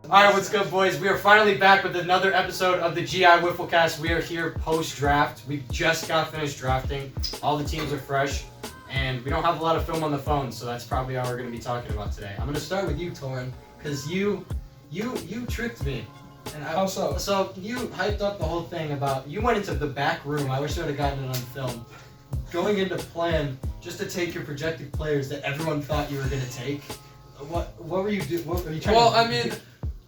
Alright, what's good, boys? We are finally back with another episode of the GI Wifflecast. We are here post-draft. We just got finished drafting. All the teams are fresh, and we don't have a lot of film on the phone, so that's probably all we're going to be talking about today. I'm going to start with you, Torin, because you tricked me. And How so? So you hyped up the whole thing about, you went into the back room, I wish I would have gotten it on film, going into plan just to take your projected players that everyone thought you were going to take. What were you doing? What were you trying to do? Well, I mean,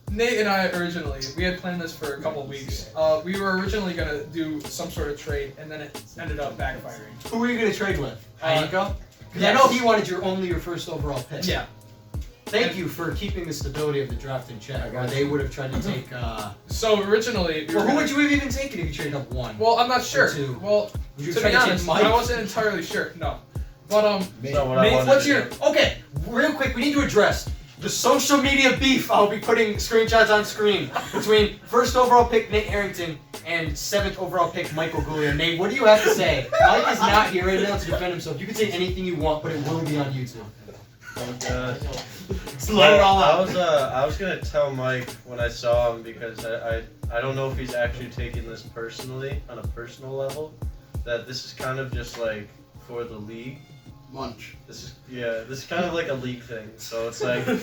Nate and I originally, we had planned this for a couple of weeks. We were originally going to do some sort of trade, and then it ended up backfiring. Who were you going to trade with? Aiko? Because yes. I know he wanted your first overall pick. Yeah. Thank you for keeping the stability of the draft in check, or they would have tried to take... So originally... who would you have even taken if you traded up one? Well, I'm not sure. Two? Well, Would you to try be to take honest, Mike? I wasn't entirely sure. No. But, What's your... Okay, real quick, we need to address the social media beef. I'll be putting screenshots on screen between first overall pick Nate Harrington and 7th overall pick Michael Goulier. Nate, what do you have to say? Mike is not here right now to defend himself. You can say anything you want, but it will be on YouTube. Just let it all out. I was gonna tell Mike when I saw him, because I don't know if he's actually taking this personally on a personal level, that this is kind of just like for the league. Lunch. This is kind of like a league thing. So it's like, I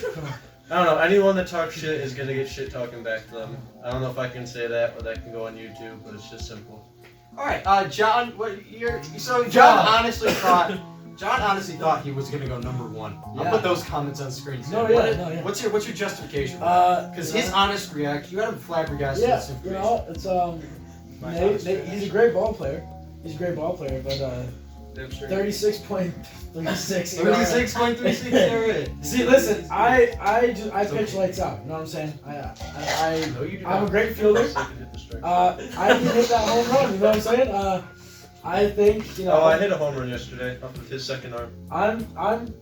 don't know, anyone that talks shit is gonna get shit talking back to them. I don't know if I can say that, but that can go on YouTube, but it's just simple. Alright, John, John honestly thought he was gonna go number 1. I'll put those comments on screen. What's your justification? Because his honest reaction, you had him flabbergasted. Yeah, you know, it's Nate, he's a great ball player. He's a great ball player, but 36.36. 36.36 ERA. See, listen, I pitch lights out. You know what I'm saying? I'm a great fielder. I can hit that home run. You know what I'm saying? I think, you know. Oh, I hit a home run yesterday off of his second arm. I'm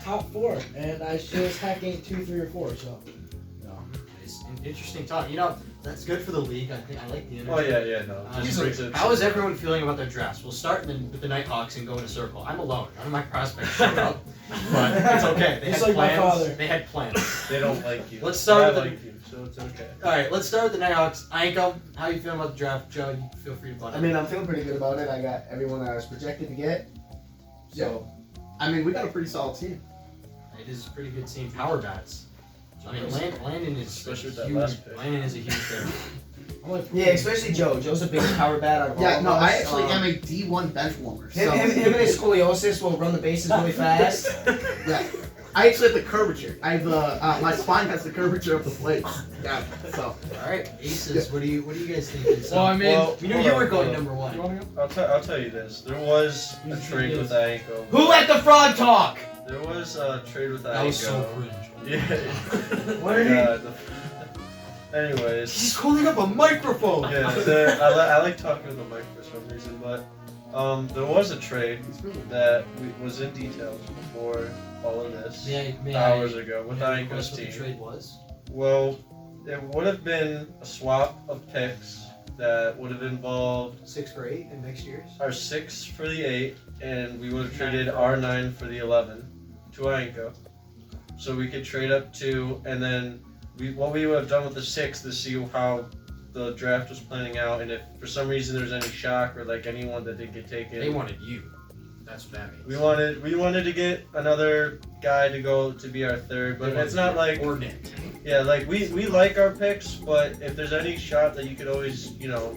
top 4, and I just hack ain't 2, 3, or 4. So, you know. It's an interesting talk. You know, that's good for the league. I think I like the energy. Oh yeah, no. How is everyone feeling about their drafts? We'll start with the Nighthawks and go in a circle. I'm alone. None of my prospects showed up, but it's okay. They Just had like plans. my father. They had plans. They don't like you. Let's start with like you, so it's okay. All right, let's start with the Nighthawks. Aiko, how you feeling about the draft? Joe, you feel free to butt in. I mean, I'm feeling pretty good about it. I got everyone that I was projected to get. So, I mean, we got a pretty solid team. It is a pretty good team. Power bats. I mean, Landon is Especially with that huge. last pick. Landon is a huge player. Yeah, especially Joe. Joe's a big power bat out of all Yeah, of no, us. I actually am a D1 bench warmer. Him and his scoliosis will run the bases really fast. Yeah. I actually have the curvature. I have my spine has the curvature of the plates. Yeah. So. All right, Aces. What do you guys think? Well, I mean, we knew you were going number 1. You want to go? I'll tell you this. There was a trade with Aiko. Who let the frog talk? There was a trade with Aiko. That was so cringe. Yeah. What are you? Anyways. He's holding up a microphone. Yeah, I like talking with the mic for some reason, but there was a trade that was in details before all of this hours ago with Aiko's team. What the trade was? Well, it would have been a swap of picks that would have involved 6 for 8 in next year's. our 6 for the 8, and we would have traded our 9 for the 11 to Aiko. So we could trade up 2, and then what we would have done with the 6 to see how the draft was planning out, and if for some reason there's any shock or like anyone that didn't get taken. They wanted you. That's what that means. We wanted to get another guy to go to be our 3rd, but it's not like or Nick. Yeah, like we like our picks, but if there's any shot that you could always, you know,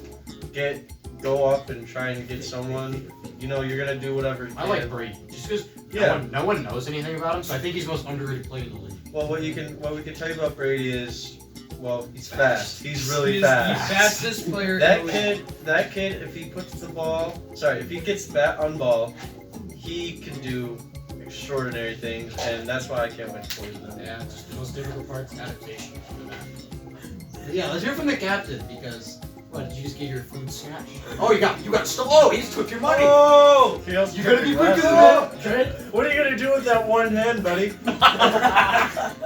go up and try and get someone, you know, you're gonna do whatever you can. I like Brady just because no one knows anything about him, so I think he's the most underrated player in the league. Well, what we can tell you about Brady is, well, he's fast. He's really fast. The fastest player. That kid, if he gets bat on ball, he can do extraordinary things, and that's why I can't wait to play with him. Yeah, just the most difficult part is adaptation. Yeah, let's hear from the captain because. What, did you just get your food snatched? Oh, you got stuff. Oh, he just took your money. Oh! You're gonna be pretty good at it. What are you gonna do with that one hand, buddy?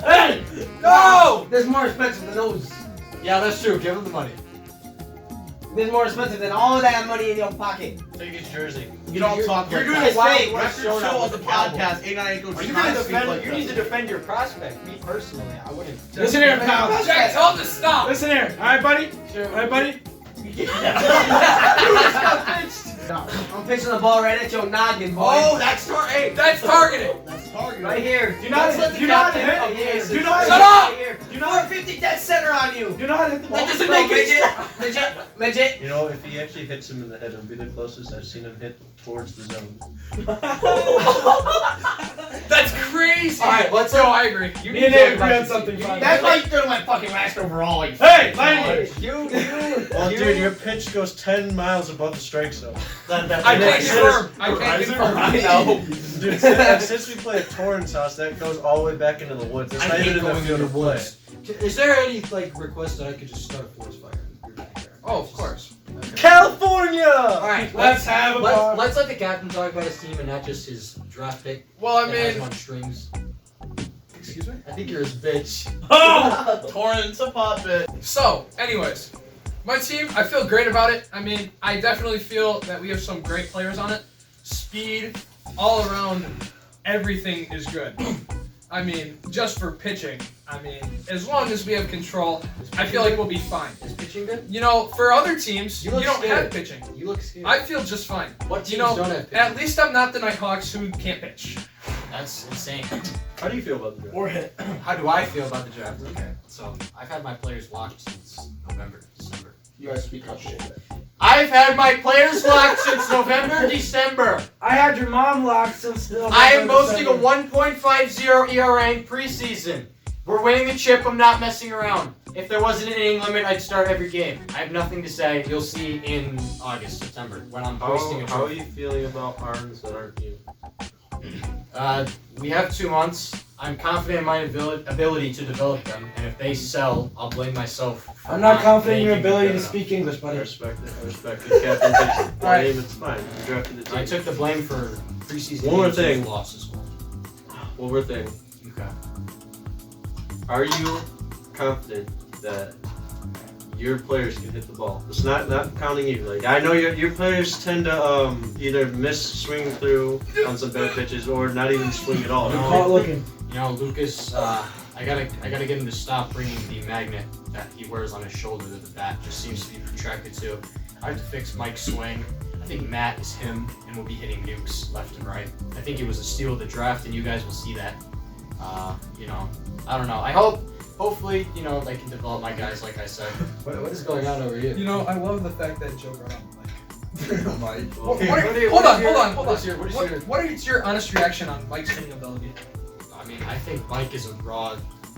Hey! No! There's more expensive than those. Yeah, that's true. Give him the money. This is more expensive than all that money in your pocket. Take his jersey. You don't talk You're like doing that. a fake. Record show of the podcast. 89 goes. You need to defend your prospect. Me personally, I wouldn't. Listen here, pal. Jack, tell him to stop. Listen here. All right, buddy. All right, buddy. I'm pitching the ball right at your noggin, boy. Oh, that's targeted. That's targeted. That's targeted. Right here. Do not hit. Do not hit. Do not Shut hit. up! You know 450 dead center on you. Do not hit the ball. That doesn't make it. Midget. You know, if he actually hits him in the head, it'll be the closest I've seen him hit towards the zone. That's crazy. All right, let's go. go. I agree. You Me need and to Nate talk agree about on something. Fine. That's why you threw my fucking last overall. Like, Hey, language. Well, dude, your pitch goes 10 miles above the strike zone. I can't confirm. I can't confirm. I know. Dude, since we play at Torrance house, that goes all the way back into the woods. It's I not hate even in the going field in of the play. woods. Is there any request that I could just start a forest fire? Oh, of course. California! Alright, Let's have a bar. let's let the captain talk about his team and not just his draft pick. Well, I that has him mean, on strings. excuse me. I think you're his bitch. Oh! Torrance a puppet. So, anyways, my team, I feel great about it. I mean, I definitely feel that we have some great players on it. Speed, all around, everything is good. I mean, just for pitching, I mean, as long as we have control, I feel like we'll be fine. Is pitching good? You know, for other teams, You you look don't scared. have pitching. You look scared. I feel just fine. What teams You know, don't have pitching? At least I'm not the Nighthawks who can't pitch. That's insane. How do you feel about the draft? Or hit. How do I feel about the draft? Okay, so I've had my players locked since November, December. You guys speak up shit. I've had my players locked since November, December. I had your mom locked since. I am boasting a 1.50 ERA in preseason. We're winning the chip. I'm not messing around. If there wasn't an inning limit, I'd start every game. I have nothing to say. You'll see in August, September when I'm hoisting a How are trophy. you feeling about arms that aren't you? We have 2 months. I'm confident in my ability to develop them, and if they sell, I'll blame myself. For I'm not confident in your making them ability good to enough. speak English, I buddy. respect it. I respect it. Captain takes the blame. It's fine. You drafted the team. I took the blame for preseason One more games and thing. losses. One more thing. Okay. Are you confident that your players can hit the ball? It's not counting you. Like I know your players tend to either miss swing through on some bad pitches or not even swing at all. No. Caught looking. You know, Lucas, I gotta get him to stop bringing the magnet that he wears on his shoulder to the bat. Just seems to be protracted too. I have to fix Mike's swing. I think Matt is him and will be hitting nukes left and right. I think it was a steal of the draft, and you guys will see that. You know, I don't know. Hopefully, you know, they can develop my guys, like I said. What is going on over here? You know, I love the fact that Joe brought up Mike. Mike. Hold on. What is your honest reaction on Mike's hitting ability? I mean, I think Mike is a raw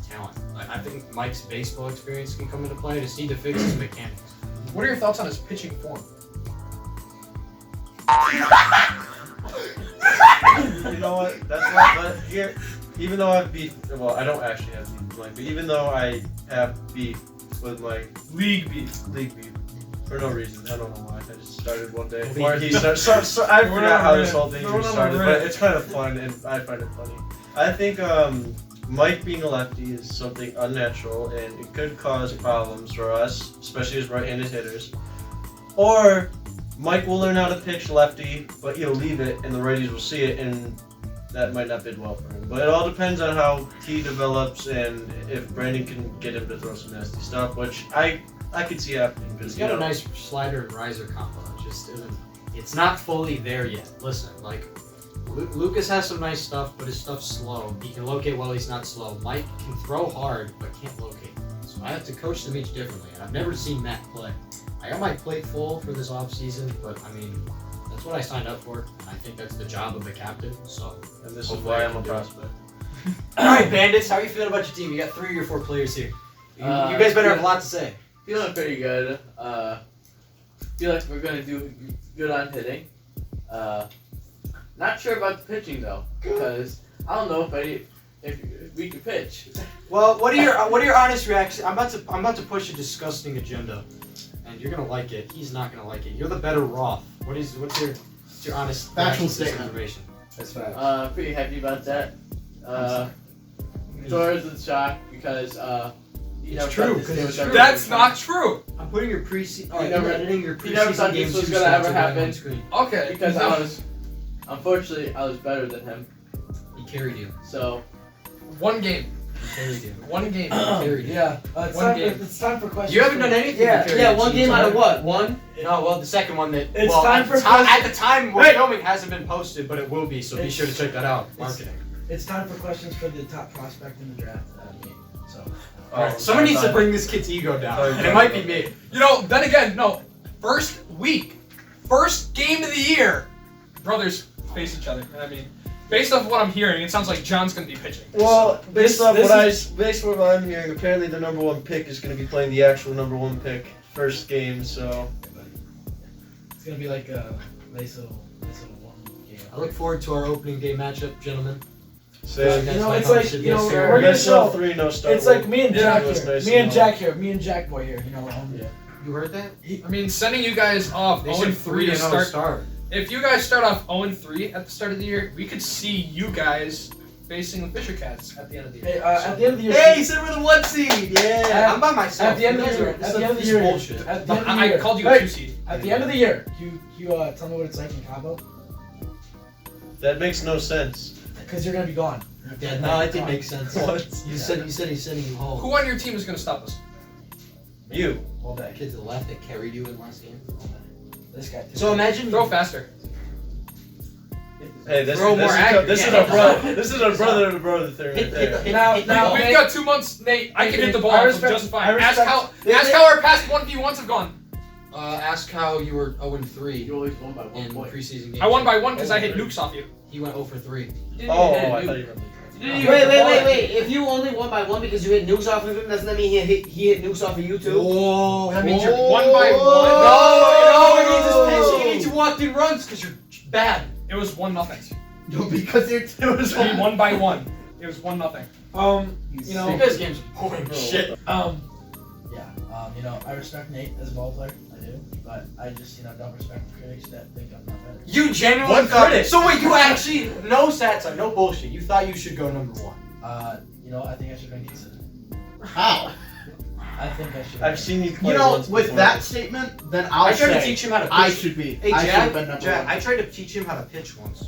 talent. I think Mike's baseball experience can come into play. Just need to fix his mechanics. What are your thoughts on his pitching form? You know what? That's why. But here, even though I've beef, well, I don't actually have beef with Mike, but even though I have beef with Mike, league beef, for no reason. I don't know why. I just started one day. Or he started. So I forgot how this whole thing started, but it's kind of fun and I find it funny. I think Mike being a lefty is something unnatural and it could cause problems for us, especially as right-handed hitters. Or Mike will learn how to pitch lefty, but he'll leave it and the righties will see it and that might not bid well for him. But it all depends on how he develops and if Brandon can get him to throw some nasty stuff, which I could see happening. He's got a nice slider and riser combo. It just isn't. It's not fully there yet. Listen, like Lucas has some nice stuff, but his stuff's slow. He can locate while he's not slow. Mike can throw hard, but can't locate. So I have to coach them each differently, and I've never seen Matt play. I got my plate full for this offseason, but I mean, that's what I signed up for. And I think that's the job of a captain. So, and this is why I'm a prospect. All right, Bandits, how are you feeling about your team? You got 3 or 4 players here. You guys better have a lot to say. Feeling pretty good. Feel like we're gonna do good on hitting. Not sure about the pitching though, because I don't know if we can pitch. Well, what are your honest reactions? I'm about to push a disgusting agenda, and you're gonna like it. He's not gonna like it. You're the better Roth. What's your honest Factual reaction to this statement. information? That's fact. Pretty happy about that. Torres is shocked because never true, thought this 'cause game it's was ever true. That's gonna not true. I'm putting your preseason. You never- editing your you never thought preseason this games. was two gonna stats ever are right happen. on screen. Okay. because I was, unfortunately, I was better than him. He carried you. So One game. He carried you. One game. He carried you. Yeah, it's, One time game. it's time for questions. You haven't done anything. Yeah, to carry yeah, your one team, game so- out of what? One? No, well, the second one that. It's well, time at for the time, questions. at the time we're Wait. filming hasn't been posted, but it will be. So be It's- sure to check that out. Marketing. It's time for questions for the top prospect in the draft. So. Someone needs to bring this kid's ego down, Oh, and it might be me. You know, then again, no. First week, first game of the year, brothers face each other. And I mean, based off what I'm hearing, it sounds like John's gonna be pitching. Well, based off this based on what I'm hearing, apparently the number one pick is going to be playing the actual number one pick first game. So It's gonna be like a nice little one game. I look forward to our opening day matchup, gentlemen. say Guys, You know, my it's like, conversation you know, is we're fair. gonna sell show. 3, no start. It's like me and Yeah, Jack it was here. nice Me to and know. Jack here. Me and Jack boy here. You know. Yeah. You heard that? I mean, sending you guys off They 0 said 3 to 3-0 start. If you guys start off 0 3 at the start of the year, we could see you guys facing the Fisher Cats at the end of the year. Hey, at the end of the year. Hey, he said we're the 1 seed. Yeah. I'm by myself. At the end You of the guys year. are- At this the is- end of the this is year. bullshit. At the end of the I year. called you a Hey, 2 seed. At the end of the year, you tell me what it's like in Cabo, That makes no sense. because you're gonna be gone. Yeah, no, that didn't make sense. What? You said he's sending you home. Who on your team is gonna stop us? You. All day. That kid to the left that carried you in last game. This guy. Too. So imagine. Throw faster. Hey, this Throw more accurate. this is Yeah, a brother. This is a brother to brother thing right there. Now, We've got 2 months, Nate. I can hit the ball I off respect- just I fine. Ask respect- how our past 1v1s have gone. Ask how you were 0-3 you always won by 1 in point. preseason games. I won by 1 because I hit nukes off you. He went 0 for 3. Oh, I thought you meant. Wait. If you only won by 1 because you hit nukes off of him, doesn't that mean he hit nukes off of you too? Whoa, that means you're. 1 by 1. No, it means it's pitching. It means you walked in runs because you're bad. It was 1-0. No, because it was We 1 by 1. It was 1-0. you know, You guys' games are boring as shit. you know, I respect Nate as a ball player. I do, but I just, don't respect the critics that think I'm not better. You genuinely One thought critic. So wait, you actually no stats on no bullshit. You thought you should go number 1. I think I should rank decent. How? I think I should. I've seen you play You know, once with before. that statement, then I'll I tried to say teach him how to pitch. I should be. Hey, I should Jack, have been number Jack, 1. I tried to teach him how to pitch once.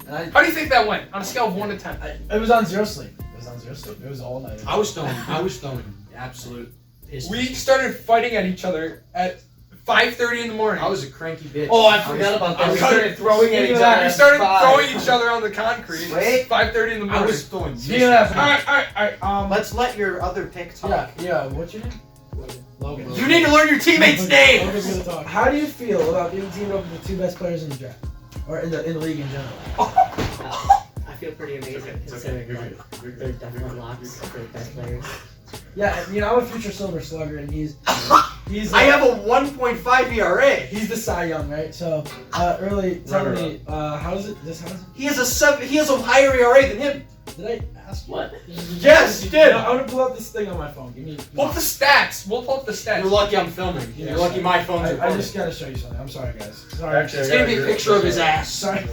And I, How do you think that went? On a scale of 1 to 10. it was on zero sleep. It was all night. I was throwing absolute piss. We started fighting at each other at 5:30 in the morning. I was a cranky bitch. Oh, I forgot about that. I We was- started throwing at each other. We started at throwing 5. each other on the concrete. Wait. 5:30 in the I morning. was throwing. Speaking of that, Alright. Let's let your other pick talk. yeah. What's your name? Logan. You need to learn your teammates' names. Logan's gonna talk. How do you feel about being teamed up with the 2 best players in the draft, or in the league in general? I feel pretty amazing considering like they're definitely locks for the best players. Yeah, I'm a future Silver Slugger, and he's I have a 1.5 ERA. he's the Cy Young, right? So, really, tell me, how is it? He has a 7. He has a higher ERA than him. Did I ask you? What? Yes, you did. No, I want to pull up this thing on my phone. Give me. Pull up the stats. We'll pull up the stats. You're lucky I'm filming. Yeah, You're lucky my phone's I recording. just gotta show you something. I'm sorry, guys. Sorry. Actually, It's gonna be a picture of his ass. Sorry.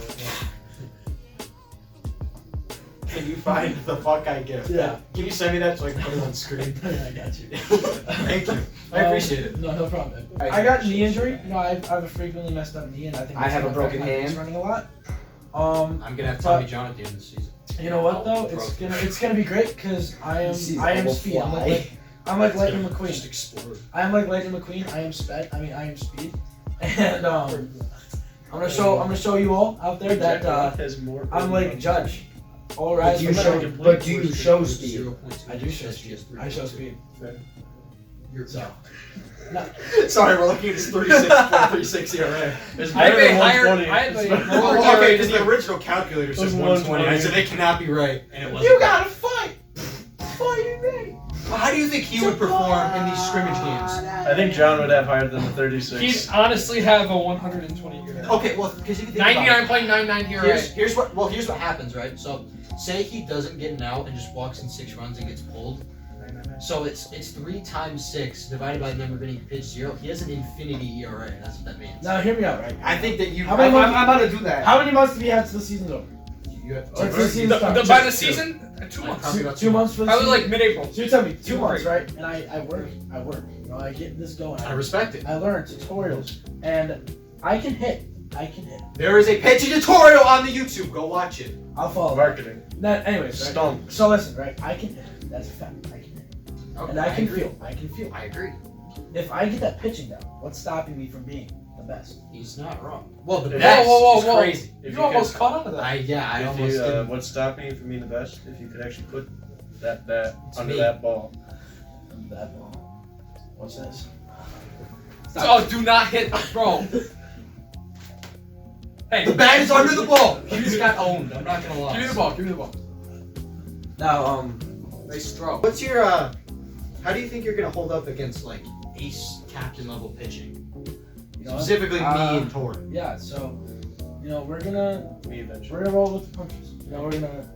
Can you find the fuck I give? Yeah. Can you send me that so I can put it on screen? I got you. Thank you. I appreciate it. No problem. I I got knee injury. I have a frequently messed up knee, and I think I have a broken my knee's hand. running a lot. I'm gonna have Tommy John at the end of the season. You know what though? It's gonna be great because I am speed. I'm like Lightning Just McQueen. explode. I am like Lightning McQueen. I am sped. I am speed. And I'm gonna show you all out there that has more I'm like Judge. All But right. do you show speed? 0.2. I do show speed. I show speed. You're So. Sorry, we're looking at his 36.36 ERA. It's I better have than a higher. 120. I have It's a better- lower Well, okay, ERA because than the you. original calculator says 120. 120. I said it cannot be right, and it wasn't. You gotta fight. Fighting me. Well, how do you think he would perform in these scrimmage games? I think John would have higher than the 36. He'd honestly have a 120 ERA. Okay, well, because if you think about it, 99.99 ERA. here's what happens, right? So, say he doesn't get an out and just walks in 6 runs and gets pulled. So it's 3 times 6 divided by the number of innings pitched 0. He has an infinity ERA. That's what that means. Now hear me out, right? I think that you. How many I'm about to do that. How many months do we have till the season's over? You got Like the season starts. By the season, 2 months. Probably about 2 months for the Probably season. like mid-April. So you tell me 2 2 months, months. right? And I work. You know, I get this going. I respect it. I learn tutorials, and I can hit. There is a pitching tutorial on the YouTube. Go watch it. I'll follow. Marketing. That, anyways, right? Stump. So listen, right? I can hit. That's a fact. I can hit, Okay, and I can agree. feel. I can feel. I agree. If I get that pitching down, what's stopping me from being the best? He's not wrong. Well, the Whoa, best whoa, is whoa. crazy. If You you almost could, caught on to that. I if almost you, didn't. what's stopping you from being the best? If you could actually put that bat It's under me. that ball. That ball. What's this? Oh, do not hit, bro. Hey, The bat is under the ball. He just got owned. I'm not gonna lie. Give me the ball. Give me the ball. Now, Nice throw. What's your how do you think you're gonna hold up against like ace captain level pitching? you know, Specifically me and Tor. yeah. So, you know, we're gonna Me eventually. roll with the punches. You know, I'm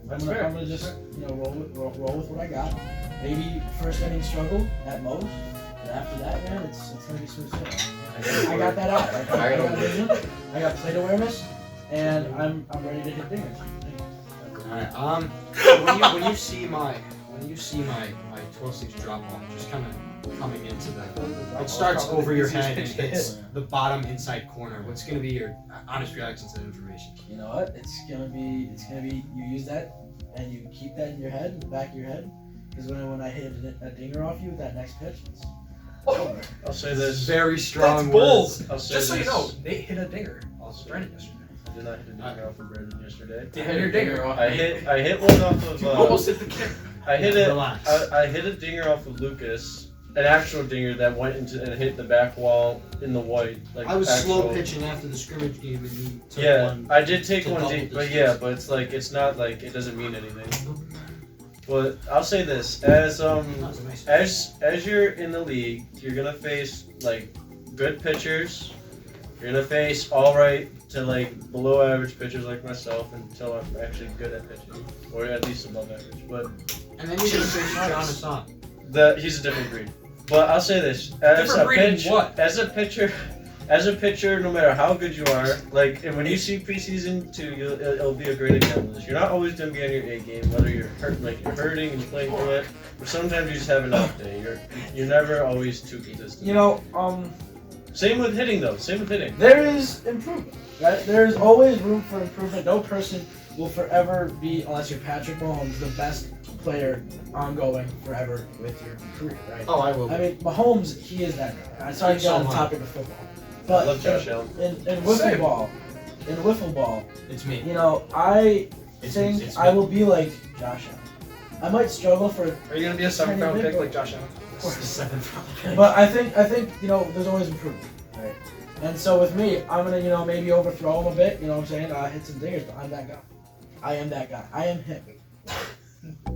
That's gonna, fair. I'm gonna just roll with what I got. Maybe first inning struggle at most, and after that, man, it's gonna be smooth sailing. I got that out. I got vision. I got plate awareness, and I'm ready to hit dingers. Alright, so when you see my 12-6 drop ball just kind of coming into the it starts over your head and hits the bottom inside corner. What's gonna be your honest reaction to that information? You know what? It's gonna be you use that and you keep that in your head, in the back of your head, because when I hit a dinger off you with that next pitch, it's over. I'll say It's this. very strong That's bold. words. I'll say Just so you this. know, Nate hit a dinger off Brennan yesterday. I did not hit a dinger off of Brandon yesterday. Did hit your dinger off. I hit one off of. You almost hit the kick. I hit it. Relax. I hit a dinger off of Lucas, an actual dinger that went into and hit the back wall in the white. Like I was actual, slow pitching after the scrimmage game and he took Yeah, one. I did take to one double deep, but distance. yeah, but it's like it's not like it doesn't mean anything. But I'll say this: as That was a nice as you're in the league, you're gonna face like good pitchers. You're gonna face all right to like below average pitchers like myself until I'm actually good at pitching, or at least above average. But And then you're gonna face John Hassan. he's a different breed. But I'll say this: as Different a breed in pitch, what? as a pitcher, no matter how good you are, like, and when you see preseason too, it'll be a great example of this. You're not always gonna be on your A game, whether you're hurting and you're playing through it, or sometimes you just have an off day. You're never always too consistent. You know, Same with hitting though. Same with hitting. there is improvement, right? There's always room for improvement. No person will forever be, unless you're Patrick Mahomes, the best player ongoing forever with your career, right? Oh, I will. I mean, Mahomes, he is that guy. I'm sorry to get on the topic of football, I love but Josh Allen. in wiffle Same. ball, It's me. you know, I It's think it's I me. will be like Josh Allen. I might struggle for, Are you gonna be a 7th round pick like Josh Allen? It's the 7th round. but I think you know, there's always improvement, right? And so with me, I'm gonna maybe overthrow him a bit. You know what I'm saying? Hit some dingers, but I'm that guy. I am that guy. I am him.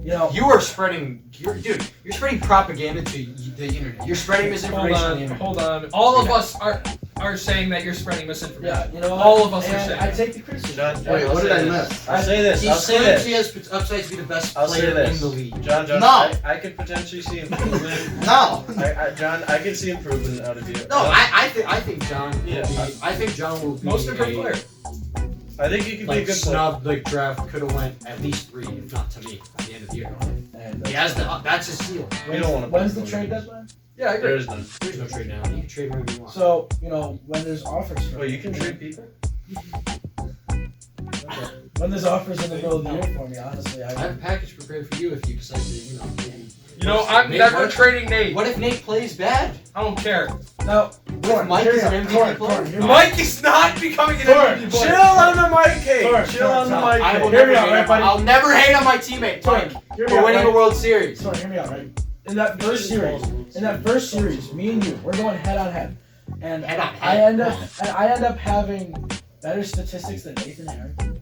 You know. You are spreading, you're spreading propaganda to the internet. You're spreading misinformation on the internet. Hold on. All of us are saying that you're spreading misinformation. Yeah, you know what? All of us are And saying I it. take the criticism. John, Wait, I'll what say did I this. miss? I'll say this. He I'll say claims he this. has upside to be the best I'll say player this. in the league. John, No. I could potentially see improvement. No. John, I can see improvement out of you. No, I think John. Yeah. I think John will be Most improved a, player. I think you could be a like good player. snub like draft could have went at least 3, if not to me, at the end of the year. And He has that's his seal. We don't want to. when's the trade deadline? Yeah, I agree. There is none. There's no trade now. You can trade wherever you want. So you know when there's offers. For Wait, you can trade people? When there's offers in the middle of the year for me, honestly, I have a package prepared for you if you decide to, maybe. You know, I'm Nate, never what- trading Nate. What if Nate plays bad? I don't care. now. Mike is an MVP player? Mike is not becoming an MVP player. Chill on the mic, Kate. Sorry, Chill on the sorry. mic. I will Kate. Hear never me out, hate right, on, buddy? I'll never hate on my teammate, Mike, Hear me for out, winning a right? World Series. Sorry, hear me out, right? In that first series, me and you, we're going head on head, and Head on I head. end up having better statistics than Nathan Aaron.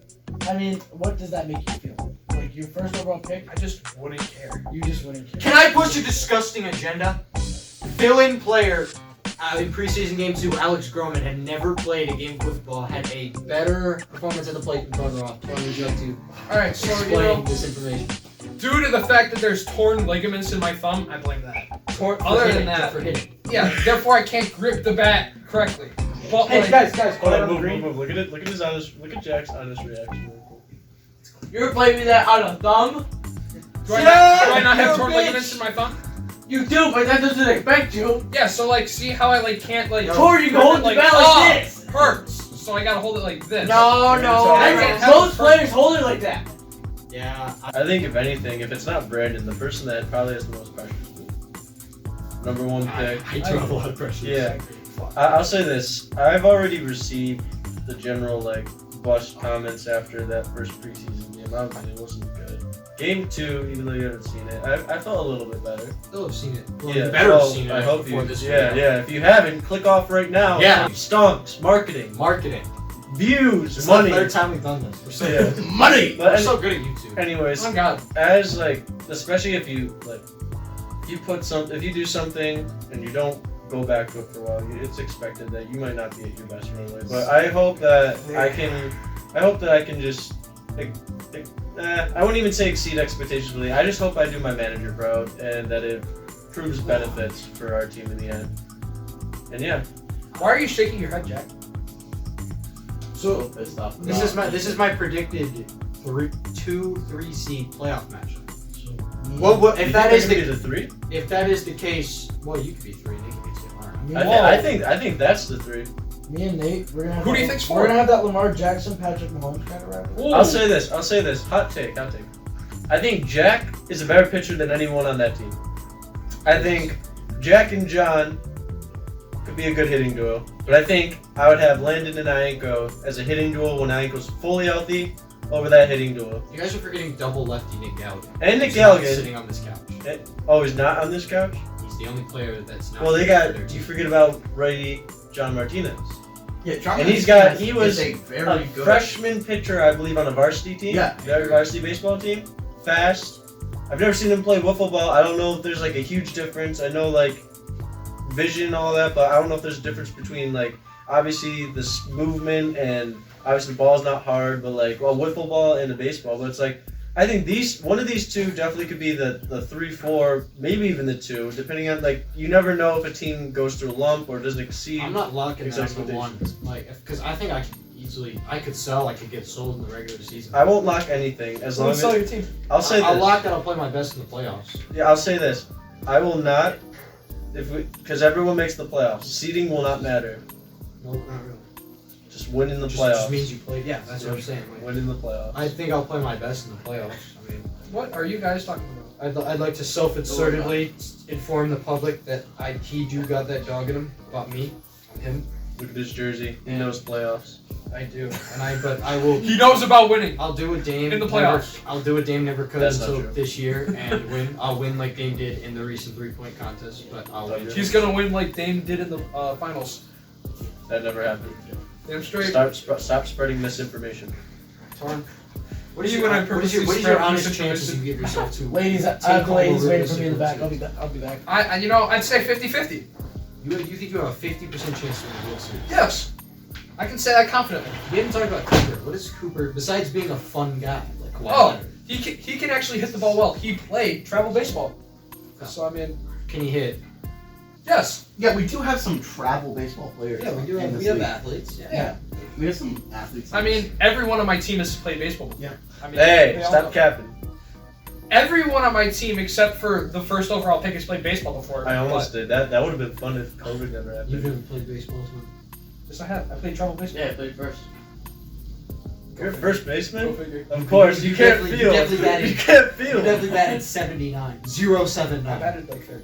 I mean, what does that make you feel? Like your first overall pick, I just wouldn't care. you just wouldn't care. Can I push a disgusting agenda? Fill-in player in preseason game 2, Alex Groman had never played a game of football, had a better performance at the plate than Brother Off. Tony, would you like to All right, so explain this information? due to the fact that there's torn ligaments in my thumb, I blame that. Other than that, For hitting. yeah, therefore I can't grip the bat correctly. But Hey like, guys, Hold hold on, on, move, green. move. Look at his honest. Look at Jack's honest reaction. You ever played me that on a thumb? Do I not have torn ligaments in my thumb? You do, but that doesn't expect you. Yeah, so like, see how I like can't like. Tor, you can hold the bat like this. Hurts. So I gotta hold it like this. No. Most players hold it like that. Yeah. I think if anything, if it's not Brandon, the person that probably has the most pressure is me. Number one pick. I do have a lot of pressure. Yeah. I'll say this. I've already received the general like bust comments after that first preseason game. Obviously, it wasn't good. Game 2, even though you haven't seen it, I felt a little bit better. Still have seen it. Well, Yeah, you better well, have seen it I hope before you. this Yeah, video. yeah. If you haven't, click off right now. Yeah. Stonks, marketing, Marketing. views, It's money. the third time we've done this. We're so Yeah. good. Money! But We're so good at YouTube. Anyways, Oh God. as like, especially if you like, if you do something and you don't go back to it for a while, it's expected that you might not be at your best right away. But I hope that I can just. I wouldn't even say exceed expectations really. I just hope I do my manager proud and that it proves benefits for our team in the end. And yeah, Why are you shaking your head, Jack? So pissed off. This is my predicted 2-3 seed playoff matchup. What if You that think is I can the be the 3? if that is the case? Well, you could be 3. They could be 2. All right. Me, I think that's the 3. me and Nate, we're gonna have Who do you that- think's We're four? gonna have that Lamar Jackson, Patrick Mahomes kind of rivalry. Ooh. I'll say this. Hot take. I think Jack is a better pitcher than anyone on that team. I think Jack and John could be a good hitting duo. But I think I would have Landon and Ianco as a hitting duo when Ianco's fully healthy over that hitting duo. You guys are forgetting double lefty Nick Galligan. And Nick He's not Galligan. sitting on this couch. Oh, he's not on this couch? He's the only player that's not. Well, they here for got, their you team. forget about righty John Martinez. Yeah, John And he was a a very good freshman pitcher, I believe, on a varsity team. Yeah. Their varsity baseball team. Fast. I've never seen him play wiffle ball. I don't know if there's like a huge difference. I know like vision and all that, but I don't know if there's a difference between like obviously this movement and obviously the ball's not hard, but like wiffle ball and a baseball. But it's like I think one of these two definitely could be the 3-4, maybe even the 2, depending on like you never know if a team goes through a lump or doesn't exceed. I'm not locking that Exactly. for one, like, because I think I could get sold in the regular season. I won't lock anything as long Don't as sell your team. I'll say I'll this. lock that I'll play my best in the playoffs. Yeah, I'll say this. I will not, because everyone makes the playoffs. Seeding will not matter. No, not really. Just win in the Just playoffs. means you played. Yeah, that's what I'm saying. Like, Win in the playoffs. I think I'll play my best in the playoffs. I mean, What are you guys talking about? I'd like to self-assertively inform the public that he do got that dog in him about me, on him. Look at this jersey. He knows playoffs. I do, but I will. He knows about winning. I'll do what Dame In the playoffs. I'll do what Dame never could That's not until true. this year and win. I'll win like Dame did in the recent 3-point contest, but I'll win. He's gonna win like Dame did in the finals. That never happened. Damn straight. Stop spreading misinformation. Torn. What do you when I What is purposely your spread honest misinformation? chances you give yourself to? Ladies, I take have the home ladies over waiting this for me in the back. Super I'll be back. I'd say 50-50. You think you have a 50% chance to win the World Series? Yes. I can say that confidently. We haven't talked about Cooper. What is Cooper besides being a fun guy? Like Kawhi Oh. Leonard? He can actually hit the ball well. He played travel baseball. So I mean, Can he hit? yes. Yeah, we do have some travel baseball players. Yeah, we do. in this We have league. athletes. Yeah. Yeah, we have some athletes. I mean, every one of my team has played baseball before. Yeah. I mean, Hey, they all stop know. capping. Every one on my team except for the first overall pick has played baseball before. I almost did. That would have been fun if COVID never You've happened. never played baseball, so. Yes, I have. I played travel baseball. Yeah, I played first. You're a first Go baseman? figure. Of course, you can't definitely- feel. you definitely batted- You can't You feel. definitely batted 79. 0.79. I batted like third.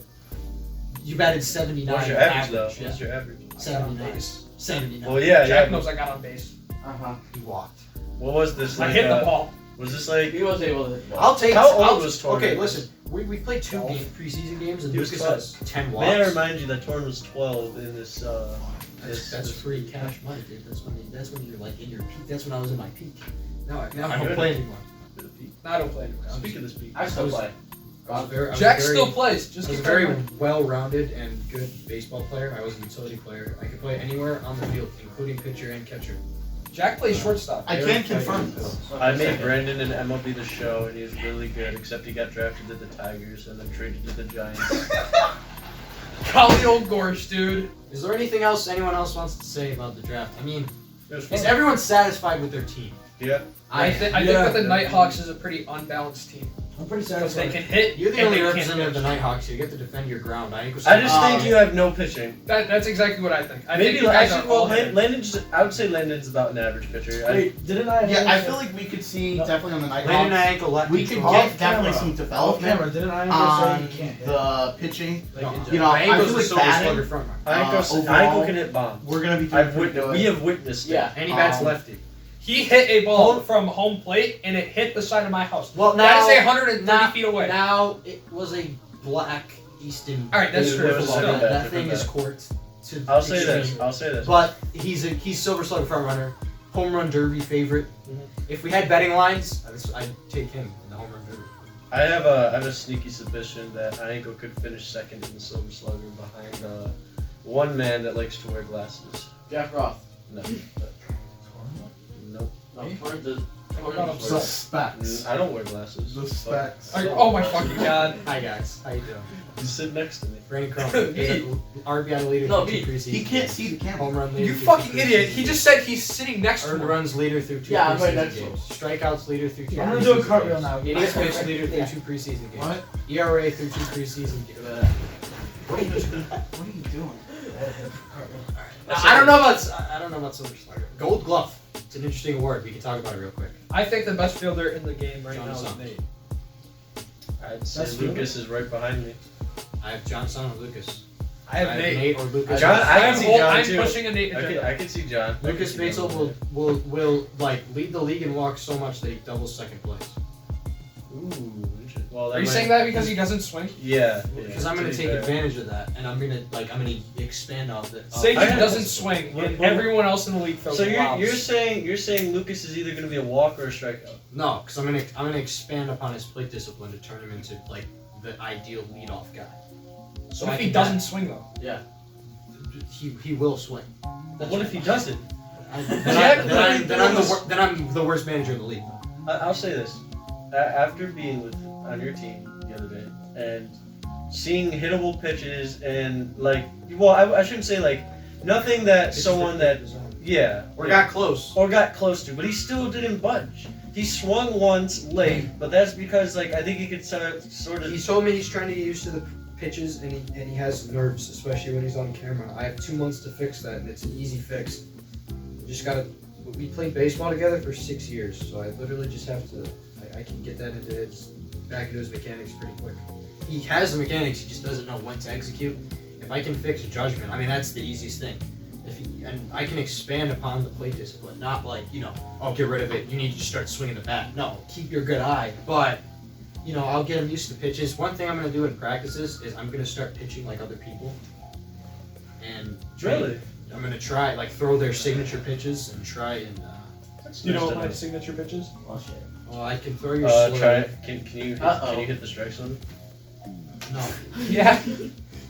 You batted 79. What's your average though? Yeah. What's your average? I got on 79. base. 79. Well, yeah, Jack yeah. knows I got on base. Uh-huh. He walked. What was this? I Like, hit the ball. Was this like? He was able to hit the ball. I'll take. How old I'll- was Torn? Okay, listen. We played 2 12. preseason games, and He was Lucas 12. has 10 May I walks. remind you that Torn was 12 in this. That's free cash money, dude. That's when you're like in your peak. That's when I was in my peak. Now I Good. don't play anymore. No, I don't play anymore. Speak of this peak. I still play. I was Jack very- still plays. Just I was a keep very going. well-rounded and good baseball player. I was a utility player. I could play anywhere on the field, including pitcher and catcher. Jack plays shortstop. I can confirm this. I made Brandon and MLB the show, and he's really good. Except he got drafted to the Tigers and then traded to the Giants. Golly old Gorsh, dude. Is there anything else anyone else wants to say about the draft? I mean, It was is fun. everyone satisfied with their team? Yeah. I think that the Nighthawks is a pretty unbalanced team. I'm pretty Because they satisfied. can hit. You're the and only they can't representative of the pitch. Nighthawks. You get to defend your ground. I just think you have no pitching. That's exactly what I think. I Maybe think you guys actually, are all well, hitting. Landon's. I would say Landon's about an average pitcher. Wait, didn't I? Yeah, I feel like we could see definitely on the Landon and Nighthawks. ankle left. We could Off get definitely camera. some Off development camera, didn't I on say you can't hit? the pitching. No, You know, I ankle's feel the like silver batting, slugger front runner. overall, Ankle can hit bombs. we're gonna be doing pretty good. We have witnessed it. Yeah. And he bats Um, lefty. He hit a ball from home plate and it hit the side of my house. Well, That is 130 feet away. Now it was a black Easton. All right, that's It true. was Wiffle a ball. different That bat, thing different is bat. court to I'll say extreme. this. But he's silver slugger front runner, home run derby favorite. Mhm. If we had betting lines, I'd take him in the home run derby. I have a sneaky suspicion that Ankle could finish second in the Silver Slugger behind one man that likes to wear glasses. Jack Roth. No. Nope. No, Torrance does. Suspects. I don't wear glasses. Suspects. Oh my fucking god. Hi guys, how you doing? You sit next to me. Brandon Crum, RBI leader No, through he- two preseasons. He can't see the camera. Home run leader. You through fucking two idiot. preseason He just games. said he's sitting next to Earned him. runs leader through two Yeah, I'm right preseason next to games. Strikeouts leader through two. I'm gonna preseason do a cartwheel games. now. Innings pitched leader through Yeah. two preseason games. What? ERA through two preseason games. What are you doing? I don't know about Silver Slugger. Gold Glove. It's an interesting award. We can talk about it real quick. I think the best fielder in the game right John now is Son. Nate. I'd say That's Lucas is right behind me. I have Johnson or Lucas. I have Nate. or Lucas. John- I can I'm see whole- John I'm too. pushing a Nate agenda. I could see John. Lucas Batesel will like lead the league in walks so much that he doubles second place. Ooh, interesting. Well, that Are you might- saying that because he doesn't swing? Yeah. Because I'm gonna take advantage of that, and I'm gonna expand off it. Say he I have- doesn't swing, What- and what- everyone else in the league throws So lobs. you're saying Lucas is either gonna be a walk or a strikeout? No, because I'm gonna expand upon his plate discipline to turn him into like the ideal leadoff guy. So What I if he can- doesn't swing though? He will swing. What if he doesn't? Then I'm the worst manager in the league. I'll say this: after being on your team the other day and seeing hittable pitches and I shouldn't say like nothing that someone that Or got close. or got close to, but he still didn't budge. He swung once late, but that's because I think he could sort of. He's told me he's trying to get used to the pitches, and he has nerves, especially when he's on camera. I have 2 months to fix that, and it's an easy fix. I just gotta. We played baseball together for 6 years, so I literally just have to. I can get that back into his mechanics pretty quick. He has the mechanics, he just doesn't know when to execute. If I can fix judgment, I mean that's the easiest thing. And I can expand upon the plate discipline, not like, oh, get rid of it, you need to start swinging the bat. No, keep your good eye, but, I'll get him used to pitches. One thing I'm going to do in practices is I'm going to start pitching like other people. And Really? I'm going to try, throw their signature pitches and try and, You know what my signature pitches? Oh shit. well, I can throw your Try slow. it. Can you hit the strike zone? No. Yeah.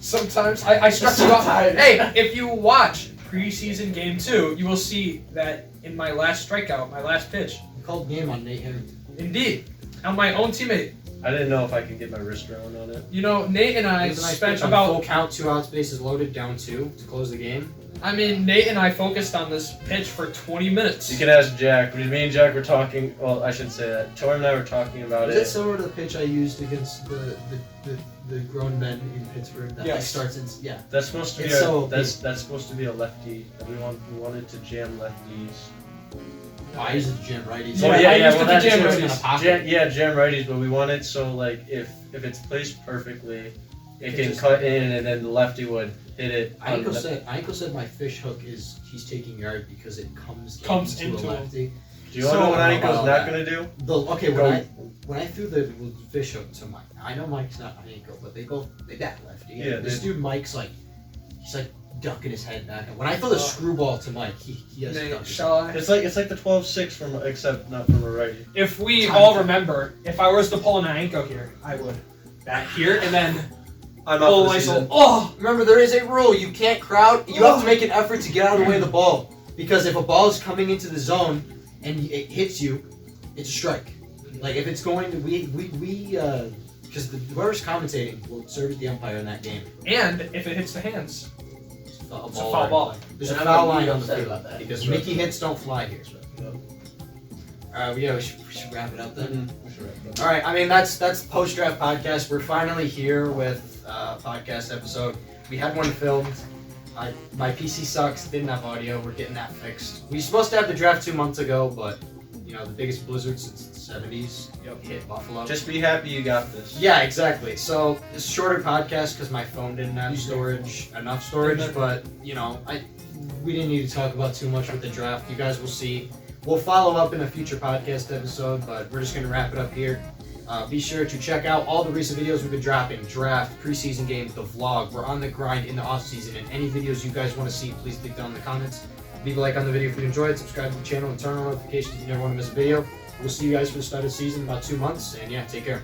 Sometimes I struck you off. Hey, if you watch Preseason Game 2, you will see that in my last strikeout, my last pitch, You called game on Nate Harrington. indeed, on my own teammate. I didn't know if I could get my wrist around on it. Nate and It I was a nice spent pitch on about. full count, 2 outs, bases loaded, down 2 to close the game. Nate and I focused on this pitch for 20 minutes. You can ask Jack. Me and Jack were talking. Well, I should say that. Tor and I were talking about Is it it. similar to the pitch I used against the grown men in Pittsburgh that Yes. starts in That's supposed to be It's so that's supposed to be a lefty. We wanted to jam lefties. I use it to jam righties. Yeah, I used it to that's jam true. righties. Jam righties, but we want it so if it's placed perfectly, it can just- cut in and then the lefty would hit it. on Aiko the- said my fish hook is he's taking yard because it comes into a lefty. Do you want to know what So- Aiko's not gonna do? Okay, when I threw the fish hook to Mike, I know Mike's not Aiko, but they bat lefty. Yeah, This they- dude Mike's he's ducking his head back. And when I throw the screwball to Mike, he has to Nate, duck his shall I? It's like the 12-6 except not from a righty. If we all remember, if I was to pull an Anko here, I would back here and then I'm pull up my this season. soul. Remember, there is a rule. You can't crowd. You have to make an effort to get out of the way of the ball. Because if a ball is coming into the zone and it hits you, it's a strike. If it's going to, because whoever's commentating will serve as the umpire in that game. And if it hits the hands, It's a it's a foul ball. There's a And I'm foul gonna be line on the upset field about that. because Mickey hits don't fly here. Yeah, we should wrap it up then. We should wrap it up. All right, I mean that's post draft podcast. We're finally here with a podcast episode. We had one filmed. My PC sucks. Didn't have audio. We're getting that fixed. We were supposed to have the draft 2 months ago, but you know the biggest blizzard since the 70s hit Buffalo. Just be happy you got this. Yeah, exactly. So it's a shorter podcast because my phone didn't have enough storage. But you know, we didn't need to talk about too much with the draft. You guys will see. We'll follow up in a future podcast episode, but we're just gonna wrap it up here. Be sure to check out all the recent videos we've been dropping. Draft, preseason game, the vlog. We're on the grind in the offseason, and any videos you guys want to see, please leave down in the comments. Leave a like on the video if you enjoyed, subscribe to the channel, and turn on notifications if you never want to miss a video. We'll see you guys for the start of the season in about 2 months, and yeah, take care.